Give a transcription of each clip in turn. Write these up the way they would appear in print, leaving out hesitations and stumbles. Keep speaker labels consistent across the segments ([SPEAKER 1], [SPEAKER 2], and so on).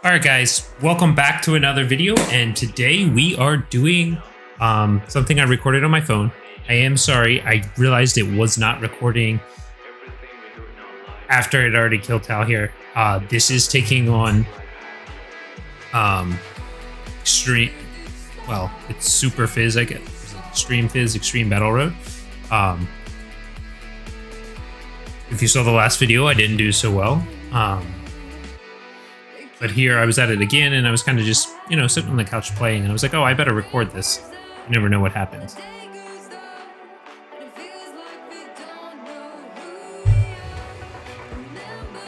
[SPEAKER 1] Alright guys, welcome back to another video, and today we are doing something I recorded on my phone. I am sorry, I realized it was not recording after it already killed Tal here. This is taking on extreme, well, it's Super Fizz, I guess. Extreme Fizz, Extreme Battle Road. If you saw the last video, I didn't do so well. But here I was at it again, and I was kind of just, you know, sitting on the couch playing, and I was like, oh, I better record this. You never know what happens.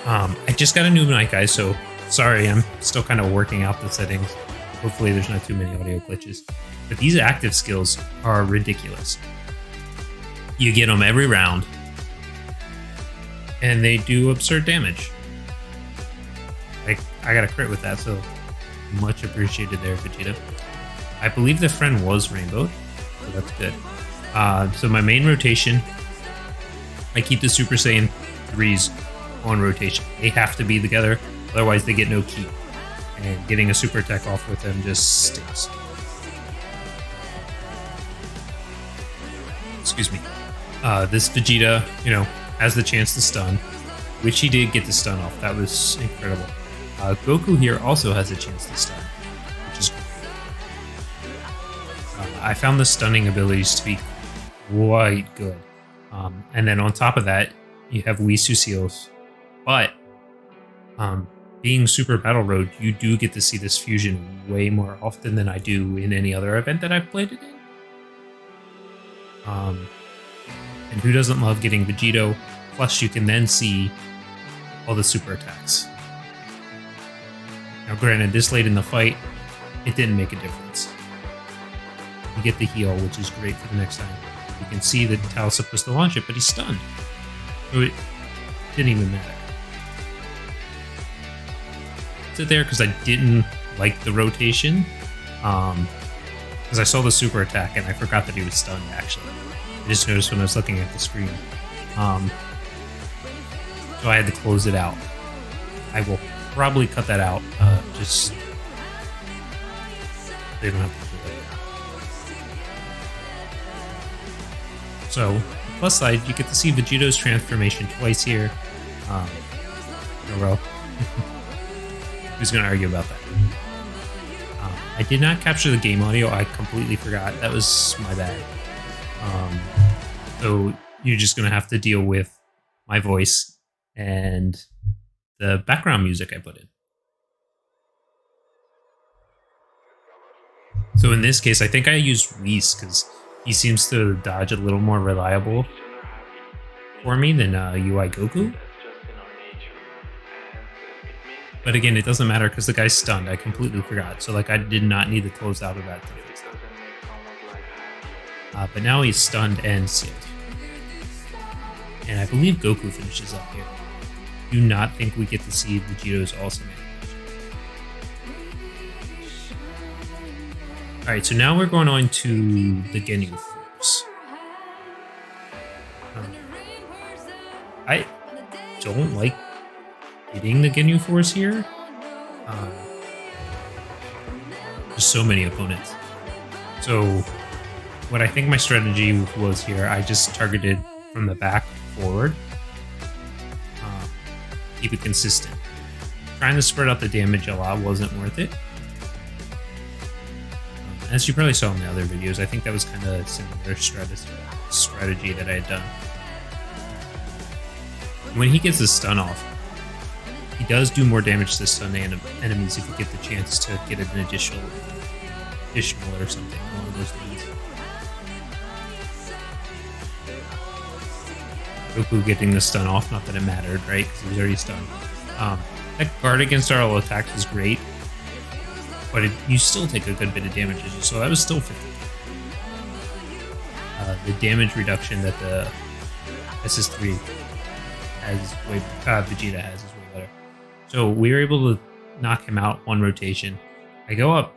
[SPEAKER 1] I just got a new mic, guys, so sorry, I'm still kind of working out the settings. Hopefully there's not too many audio glitches. But these active skills are ridiculous. You get them every round, and they do absurd damage. I got a crit with that, so much appreciated there, Vegeta. I believe the friend was rainbowed, so that's good. So my main rotation, I keep the Super Saiyan 3s on rotation. They have to be together, otherwise they get no ki. And getting a super attack off with them just stinks. Excuse me. This Vegeta, you know, has the chance to stun, which he did get the stun off. That was incredible. Goku here also has a chance to stun, which is great. I found the stunning abilities to be quite good. And then on top of that, you have Whis Sucios. But being Super Battle Road, you do get to see this fusion way more often than I do in any other event that I've played it in. And who doesn't love getting Vegito? Plus, you can then see all the super attacks. Now, granted, this late in the fight, it didn't make a difference. You get the heal, which is great for the next time. You can see that Tal's supposed to launch it, but he's stunned. So it didn't even matter. Sit there because I didn't like the rotation. Because I saw the super attack and I forgot that he was stunned, actually. I just noticed when I was looking at the screen. So I had to close it out. I will probably cut that out. Just they don't have to do that. So, the plus side, you get to see Vegito's transformation twice here in a row. Who's going to argue about that? I did not capture the game audio. I completely forgot. That was my bad. So you're just going to have to deal with my voice and the background music I put in. So in this case, I think I used Whis because he seems to dodge a little more reliable for me than UI Goku. But again, it doesn't matter because the guy's stunned. I completely forgot. So like I did not need to close out of that to fix that. But now he's stunned and sealed. And I believe Goku finishes up here. Do not think we get to see Vegito's awesome animation. Alright, so now we're going on to the Ginyu Force. I don't like getting the Ginyu Force here. There's so many opponents. So what I think my strategy was here, I just targeted from the back forward. Keep it consistent. Trying to spread out the damage a lot wasn't worth it. As you probably saw in the other videos, I think that was kind of a similar strategy that I had done. When he gets his stun off, he does do more damage to stun enemies if you get the chance to get an additional or something along those lines. Goku getting the stun off, not that it mattered, right? Because he was already stunned. That guard against our all attacks is great, but you still take a good bit of damage, so that was still 50. The damage reduction that the SS3 has, Vegeta has, is way better. So we were able to knock him out one rotation. I go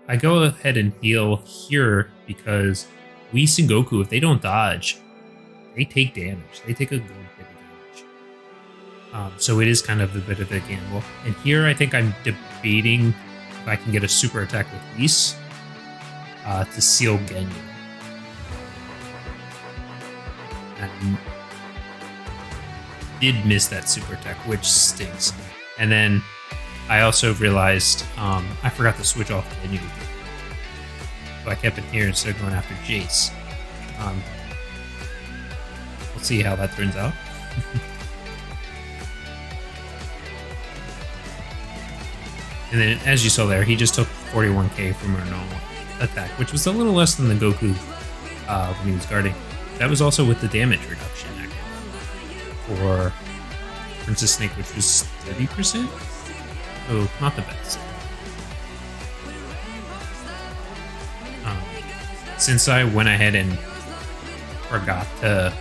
[SPEAKER 1] ahead and heal here because Whis and Goku, if they don't dodge, they take damage. They take a good bit of So it is kind of a bit of a gamble. And here I think I'm debating if I can get a super attack with Whis to seal Genyu. I did miss that super attack, which stinks. And then I also realized I forgot to switch off Genyu. So I kept it here instead of going after Jace. We'll see how that turns out. And then, as you saw there, he just took 41k from our normal attack, which was a little less than the Goku when he was guarding. That was also with the damage reduction for Princess Snake, which was 30%. Oh, not the best. Since I went ahead and forgot to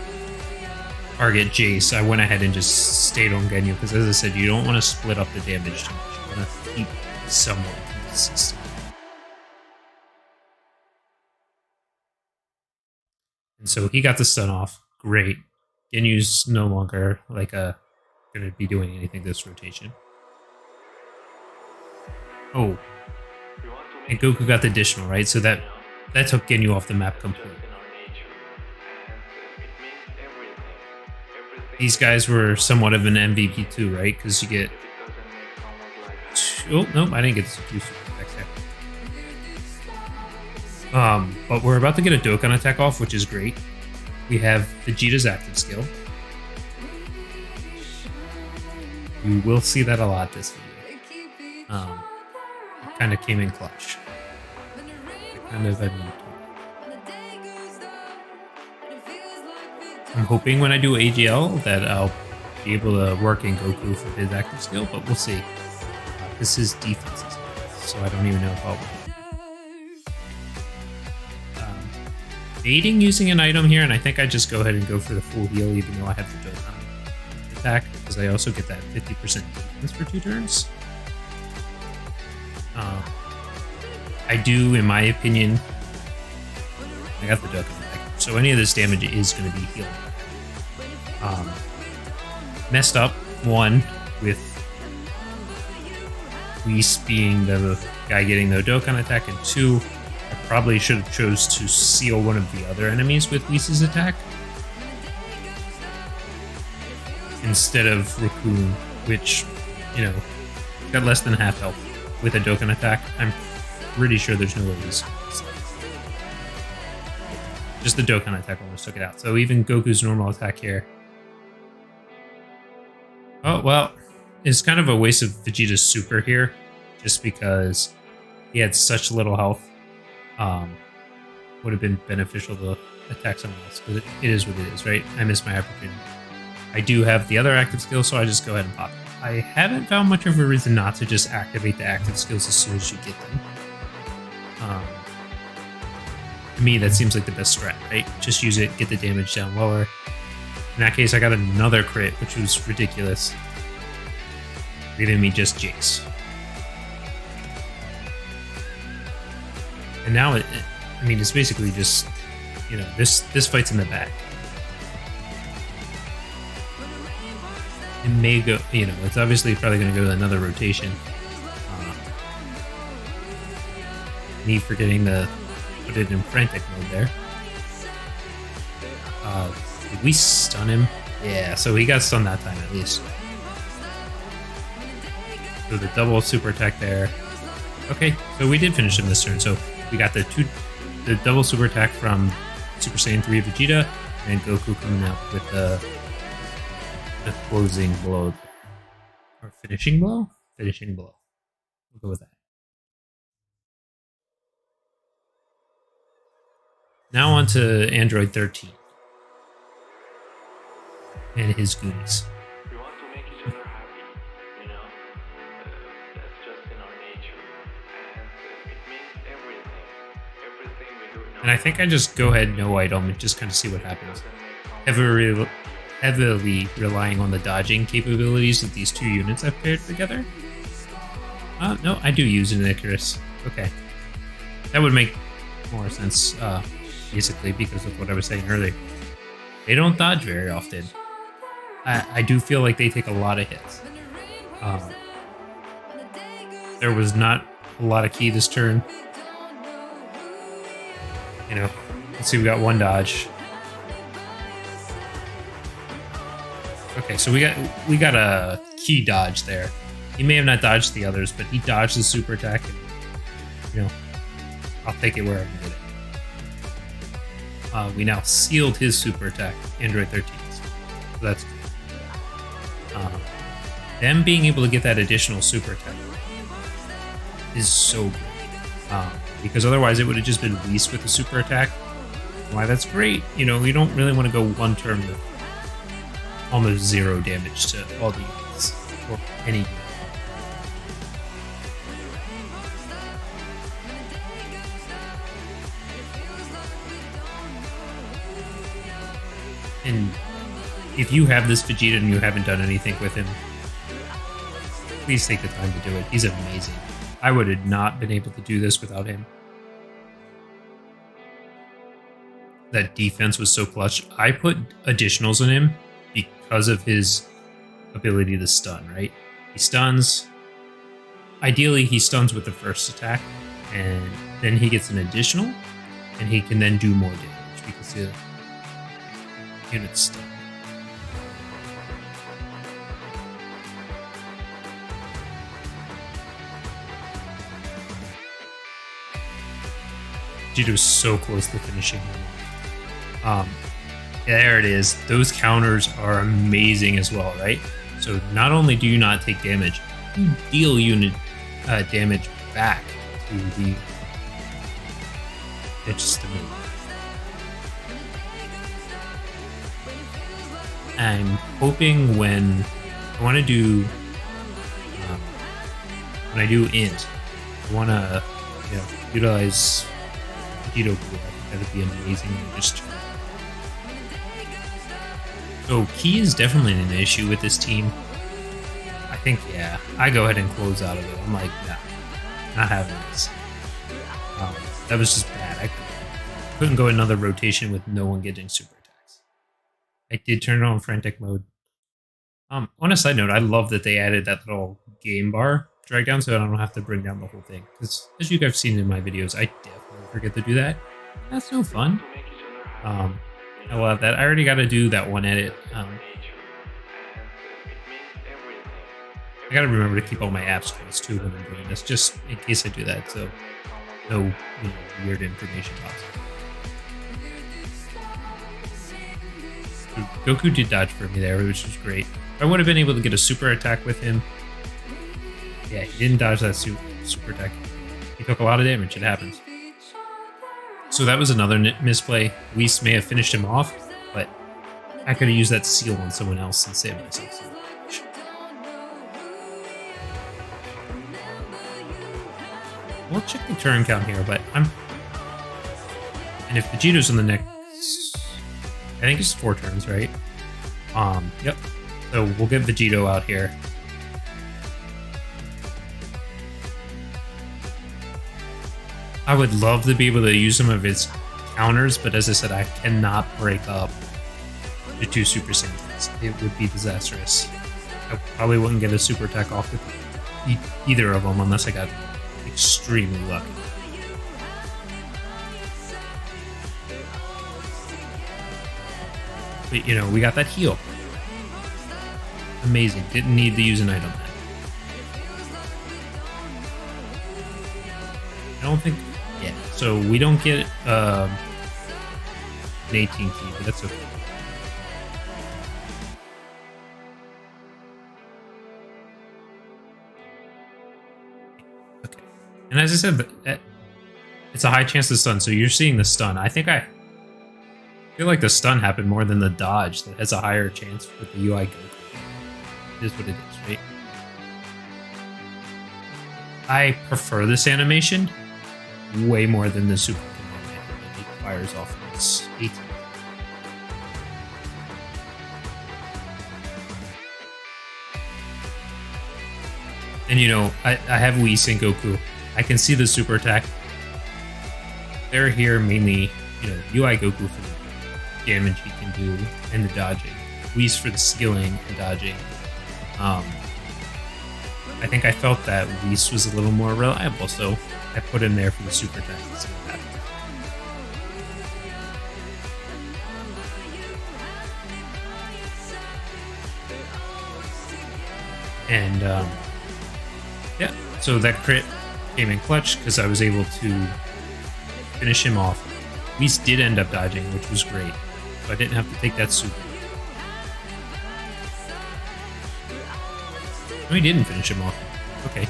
[SPEAKER 1] target Jace, I went ahead and just stayed on Genyu, because as I said, you don't want to split up the damage too much. You want to keep somewhat consistent. And so he got the stun off. Great. Genyu's no longer like going to be doing anything this rotation. Oh. And Goku got the additional, right? So that took Genyu off the map completely. These guys were somewhat of an MVP too, right? Because you get... Oh, nope, I didn't get two super attacks there. But we're about to get a Dokkan attack off, which is great. We have Vegeta's active skill. You will see that a lot this video. It kind of came in clutch. I'm hoping when I do AGL that I'll be able to work in Goku for his active skill, but we'll see. This is defense, so I don't even know if I'll baiting using an item here, and I think I just go ahead and go for the full heal, even though I have the Dokkan attack, because I also get that 50% defense for 2 turns. I do, in my opinion, I got the Dokkan attack, so any of this damage is going to be healed. Messed up, 1, with Whis being the guy getting the Dokkan attack, and 2, I probably should have chose to seal one of the other enemies with Whis' attack instead of Raccoon, which, you know, got less than half health with a Dokkan attack. I'm pretty sure there's no way Whis. Just the Dokkan attack almost took it out. So even Goku's normal attack here. Oh, well, it's kind of a waste of Vegeta's super here, just because he had such little health. Would have been beneficial to attack someone else, but it is what it is, right? I missed my opportunity. I do have the other active skill, so I just go ahead and pop it. I haven't found much of a reason not to just activate the active skills as soon as you get them. To me, that seems like the best strat, right? Just use it, get the damage down lower. In that case, I got another crit, which was ridiculous. Leaving me just Jace. And now I mean, it's basically just, you know, this fight's in the bag. It may go, you know, it's obviously probably going to go to another rotation. Me forgetting to put it in frantic mode there. Did we stun him? Yeah, so he got stunned that time at least. So the double super attack there. Okay, so we did finish him this turn. So we got the double super attack from Super Saiyan 3 Vegeta, and Goku coming out with the closing blow. Or finishing blow? Finishing blow. We'll go with that. Now on to Android 13. And his Goonies.
[SPEAKER 2] We want to make each other happy, you know? That's just in our nature. And it means everything. Everything we do.
[SPEAKER 1] And I think I just go ahead, no item, and just kind of see what happens. Heavily relying on the dodging capabilities of these 2 units I've paired together. No, I do use an Icarus. Okay. That would make more sense, basically, because of what I was saying earlier. They don't dodge very often. I do feel like they take a lot of hits. There was not a lot of ki this turn. You know, let's see, we got one dodge. Okay, so we got a ki dodge there. He may have not dodged the others, but he dodged the super attack. And, you know, I'll take it where I can get it. We now sealed his super attack, Android 13. So that's good. Them being able to get that additional super attack is so good. Because otherwise it would have just been Whis with the super attack. Why, that's great. You know, you don't really want to go one turn with almost 0 damage to all the units or any unit. And if you have this Vegeta and you haven't done anything with him, please take the time to do it. He's amazing. I would have not been able to do this without him. That defense was so clutch. I put additionals in him because of his ability to stun, right? He stuns. Ideally, he stuns with the first attack, and then he gets an additional, and he can then do more damage because the unit's stunned. Vegeta's so close to finishing. There it is. Those counters are amazing as well, right? So not only do you not take damage, you deal unit damage back to the. It's just amazing. I'm hoping when I want to do when I do int, I want to utilize Vegito. I think that'd be amazing. Just so ki is definitely an issue with this team. I think I go ahead and close out of it. I'm like, nah, not having this. That was just bad. I couldn't go another rotation with no one getting super attacks. I did turn it on frantic mode. On a side note, I love that they added that little game bar drag down so I don't have to bring down the whole thing. Because as you guys have seen in my videos, I definitely forget to do that. That's no fun. I love that. I already got to do that one edit. I got to remember to keep all my apps closed too when I'm doing this, just in case I do that, so no weird information pops up. Goku did dodge for me there, which was great. I would have been able to get a super attack with him. Yeah, he didn't dodge that super attack. He took a lot of damage. It happens. So that was another misplay. Whis may have finished him off, but I could have used that seal on someone else and saved myself some damage. We'll check the turn count here, but and if Vegito's in the next, I think it's 4 turns, right? Yep. So we'll get Vegito out here. I would love to be able to use some of his counters, but as I said, I cannot break up the 2 Super Saiyans. It would be disastrous. I probably wouldn't get a super attack off with either of them unless I got extremely lucky. But we got that heal. Amazing. Didn't need to use an item then. I don't think. Yeah, so we don't get an 18 ki, but that's okay. Okay. And as I said, it's a high chance to stun, so you're seeing the stun. I feel like the stun happened more than the dodge that has a higher chance with the UI Goku. It is what it is, right? I prefer this animation way more than the Super Command that he fires off its 18. And I have Whis and Goku. I can see the super attack. They're here mainly, UI Goku for the damage he can do and the dodging. Whis for the skilling and dodging. I think I felt that Whis was a little more reliable, so I put him there for the super attacks. And yeah, so that crit came in clutch because I was able to finish him off. Whis did end up dodging, which was great, so I didn't have to take that super. No, he didn't finish him off. Okay.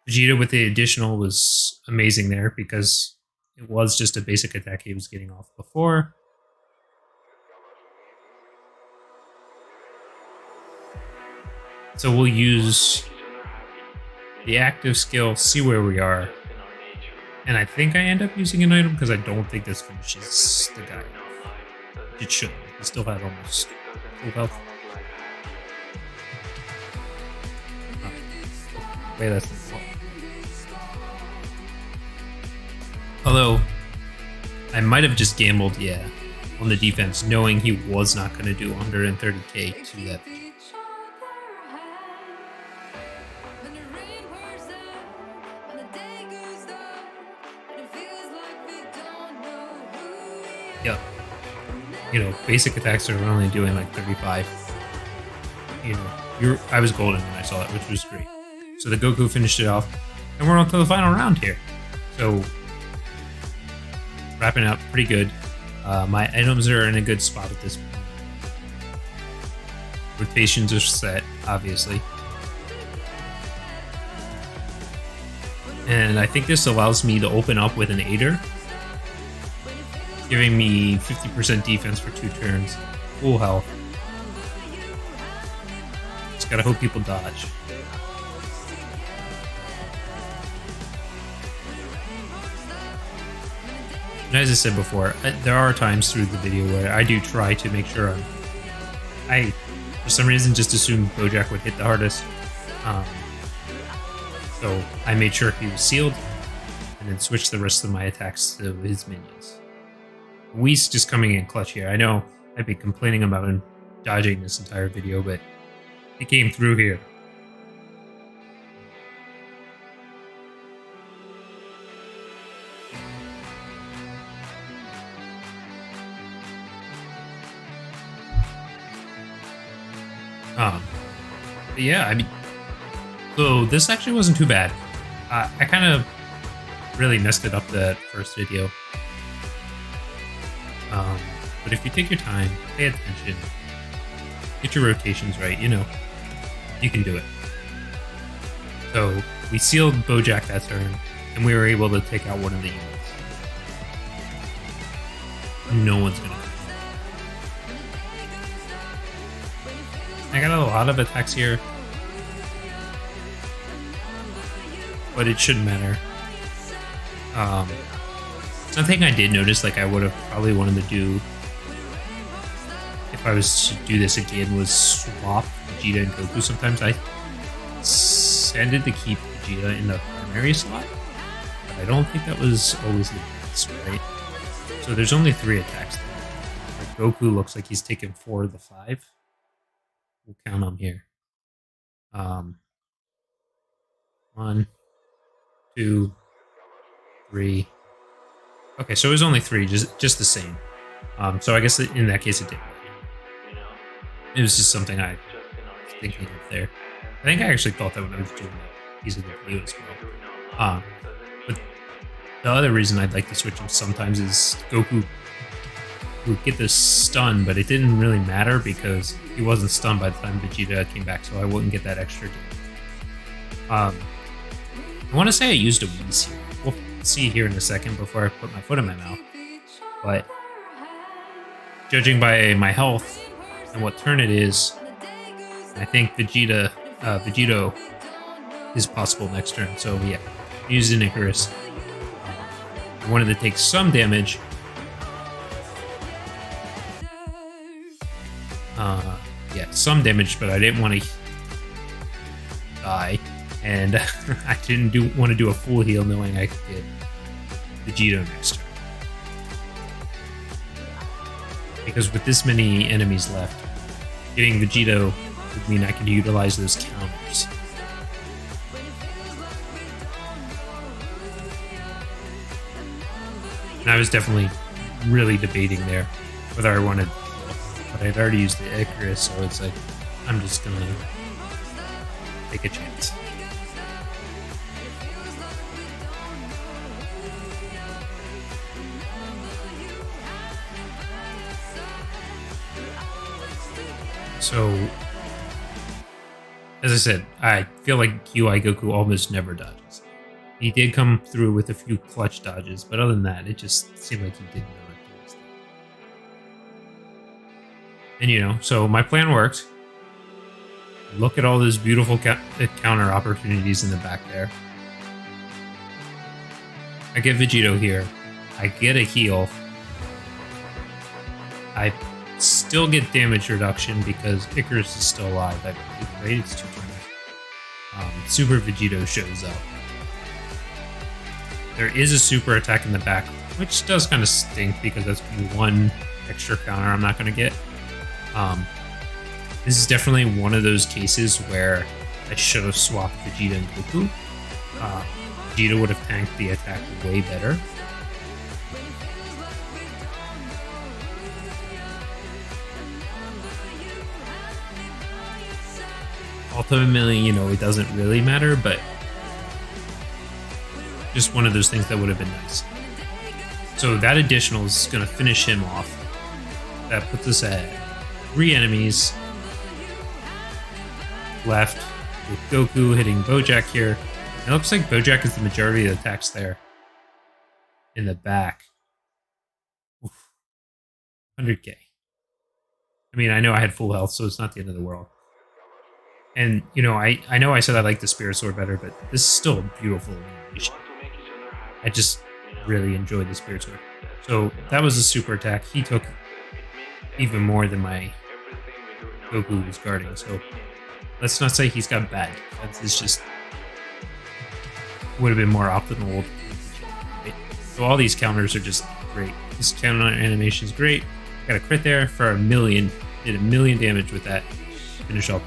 [SPEAKER 1] Vegeta with the additional was amazing there because it was just a basic attack he was getting off before. So we'll use the active skill, see where we are. And I think I end up using an item because I don't think this finishes the guy off. It shouldn't. He still had almost full health. Oh. Wait, that's the fault. Although, I might have just gambled, yeah, on the defense, knowing he was not going to do 130k to that. Yep. You know, basic attacks are only doing like 35. You know, I was golden when I saw that, which was great. So the Goku finished it off, and we're on to the final round here. So wrapping up pretty good. My items are in a good spot at this point. Rotations are set, obviously. And I think this allows me to open up with an Aider, giving me 50% defense for 2 turns, full health. Just gotta hope people dodge. And as I said before, there are times through the video where I do try to make sure I for some reason, just assumed Bojack would hit the hardest. So I made sure he was sealed, and then switched the rest of my attacks to his minions. Whis just coming in clutch here. I know I've been complaining about him dodging this entire video, but he came through here. But yeah, I mean, so this actually wasn't too bad. I kind of really messed it up that first video. But if you take your time, pay attention, get your rotations right, you know, you can do it. So we sealed Bojack that turn, and we were able to take out one of the units. No one's gonna. I got a lot of attacks here, but it shouldn't matter. Something I did notice, like I would have probably wanted to do if I was to do this again, was swap Vegeta and Goku. Sometimes I tended to keep Vegeta in the primary slot, but I don't think that was always the best, right? So there's only 3 attacks there. Like Goku looks like he's taken 4 of the 5. We'll count them here. 1, 2, 3. Okay, so it was only 3, just the same. So I guess in that case it didn't. It was just something I was thinking of there. I think I actually thought that when I was doing that piece of the video as well. But the other reason I'd like to switch him sometimes is Goku would get this stun, but it didn't really matter because he wasn't stunned by the time Vegeta came back, so I wouldn't get that extra damage. I want to say I used a Whis here. We'll see here in a second before I put my foot in my mouth. But judging by my health and what turn it is, I think Vegito is possible next turn. So yeah, used an Icarus. I wanted to take some damage. Yeah, some damage, but I didn't want to die, and I didn't want to do a full heal knowing I could get Vegito next turn. because with this many enemies left, getting Vegito would mean I could utilize those counters. And I was definitely really debating there whether I wanted, but I'd already used the Icarus, so it's like, I'm just gonna take a chance. So, as I said, I feel like QI Goku almost never dodges. He did come through with a few clutch dodges, but other than that, it just seemed like he didn't know what to do. And you know, so my plan worked. Look at all those beautiful counter opportunities in the back there. I get Vegito here. I get a heal. I still get damage reduction because Icarus is still alive. I believe, right? It's 2 turns. Super Vegito shows up. There is a super attack in the back, which does kind of stink because that's one extra counter I'm not going to get. This is definitely one of those cases where I should have swapped Vegeta and Goku. Vegeta would have tanked the attack way better. Ultimately, you know, it doesn't really matter, but just one of those things that would have been nice. So that additional is going to finish him off. That puts us at 3 enemies left, with Goku hitting Bojack here. It looks like Bojack is the majority of the attacks there in the back. Oof. 100k. I mean, I know I had full health, so it's not the end of the world. And, you know, I know I said I like the Spirit Sword better, but this is still a beautiful animation. I just really enjoyed the Spirit Sword. So that was a super attack. He took even more than my Goku was guarding. So let's not say he's got bad defense. It's just would have been more optimal. So all these counters are just great. This counter animation is great. Got a crit there for 1 million. Did 1 million damage with that. Finish off.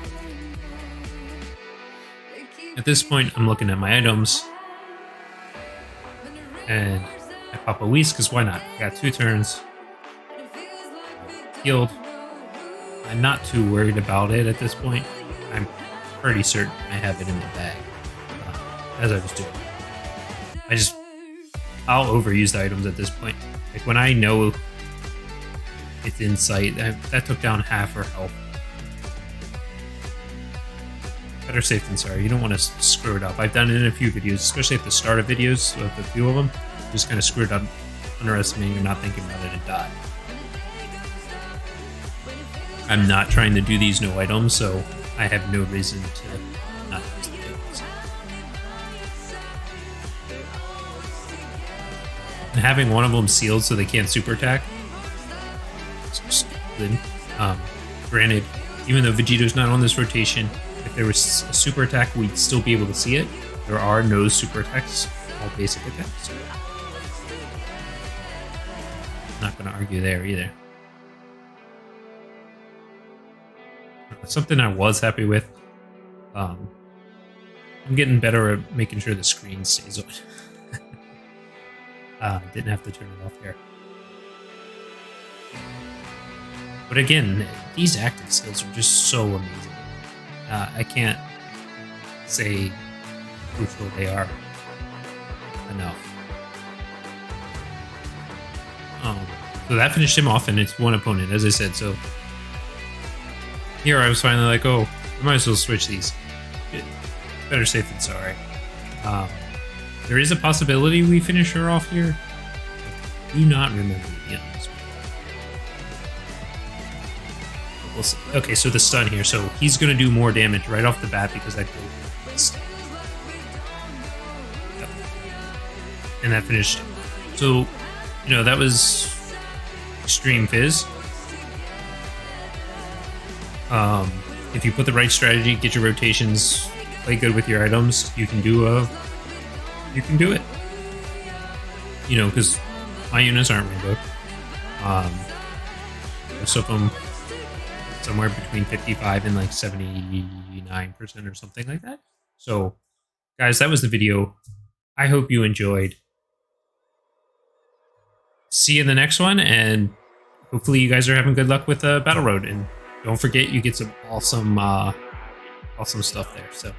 [SPEAKER 1] At this point, I'm looking at my items. And I pop a Whis, because why not? I got 2 turns. Healed. I'm not too worried about it at this point. I'm pretty certain I have it in the bag. As I was doing. I'll overuse the items at this point. Like when I know it's in sight, that took down half her health. Better safe than sorry. You don't want to screw it up. I've done it in a few videos, especially at the start of videos, of a few of them. Just kind of screwed up, underestimating or not thinking about it and died. I'm not trying to do these no items, so I have no reason to not use the items. And having one of them sealed so they can't super attack is just good. Granted, even though Vegito's not on this rotation, if there was a super attack, we'd still be able to see it. There are no super attacks, all basic attacks. Not going to argue there either. Something I was happy with. I'm getting better at making sure the screen stays on. Didn't have to turn it off there. But again, these active skills are just so amazing. I can't say how crucial they are enough. So that finished him off, and it's one opponent, as I said. So here I was finally like, oh, I might as well switch these. Better safe than sorry. There is a possibility we finish her off here. I do not remember to be honest. We'll see. Okay, so the stun here. So he's going to do more damage right off the bat because that goes. Yep. And that finished. So, you know, that was extreme fizz. If you put the right strategy, get your rotations, play good with your items, you can do it. You know, because my units aren't rainbow. most of them somewhere between 55 and like 79% or something like that. So, guys, that was the video. I hope you enjoyed. See you in the next one, and hopefully you guys are having good luck with Battle Road. And don't forget, you get some awesome, awesome stuff there. So.